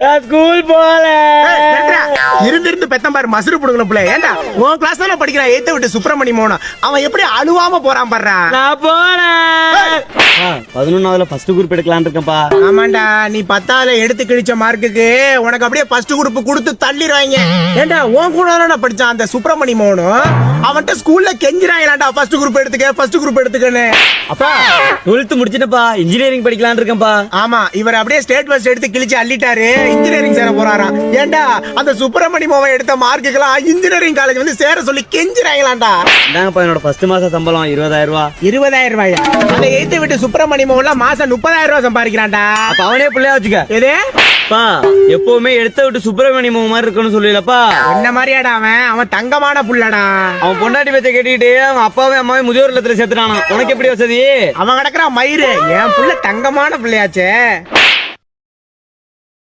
School போல இருந்து பெத்தம் பாரு மசுறு புடுங்கணும் பிள்ளை. ஏண்டா உன் கிளாஸ் தானே படிக்கிறான் 8th விட்டு சுப்பிரமணி மோகன். அவன் எப்படி அழுவாம போறான் பாடுறா. நான் போறேன். 11வது ஃபர்ஸ்ட் குரூப் எடுக்கலாம்னு இருக்கேன்ப்பா. ஆமாண்டா, நீ 10th எடுத்து கிழிச்ச மார்க்குக்கு உனக்கு அப்படியே ஃபர்ஸ்ட் குரூப் கொடுத்து தள்ளிடுவாங்க. ஏண்டா உன் கூட படிச்சான் அந்த சுப்பிரமணி மோகனும். அவன்கிட்ட ஸ்கூல்ல கெஞ்சிராங்களாண்டா ஃபர்ஸ்ட் குரூப் எடுத்துக்கன்னு. அப்பா 12th முடிச்சிட்டப்பா, இன்ஜினியரிங் படிக்கலாம்னு இருக்கேன்ப்பா. ஆமா, இவர் அப்படியே ஸ்டேட் ஃபர்ஸ்ட் எடுத்து கிழிச்சு அள்ளிட்டாரு, இன்ஜினியரிங் சேர போறாராம். ஏண்டா அந்த சுப்பிரமணி மோகன் எடுத்த மார்க்குக்கெல்லாம் இன்ஜினியரிங் காலேஜ் வந்து சேர சொல்லி கெஞ்சிராங்களாண்டா. இந்தாங்கப்பா என்னோட ஃபர்ஸ்ட் மாச சம்பளம் 20,000 ரூபாய். 20,000 ரூபாயா? அந்த 8th விட்டு சுப்பிரமணி மோகன் மாசம் 30,000 ரூபாய் சம்பாதிக்கிறான்டா. அப்ப அவனே பிள்ளையா வச்சுக்க. எது பா எப்பவுமே எடுத்த விட்டு சுப்பிரமணிய மாதிரி இருக்கணும்னு சொல்லலப்பா. என்ன மாதிரியாடா அவன் தங்கமான புள்ளடா. அவன் பொண்டாட்டி பேச்ச கேட்டுக்கிட்டு அவன் அப்பாவே அம்மாவே முதியோர் இல்லத்துல சேர்த்துட்டானா. உனக்கு எப்படி வசதி? அவன் கிடக்குறான் மயிறு. என் புள்ள தங்கமான பிள்ளையாச்சே.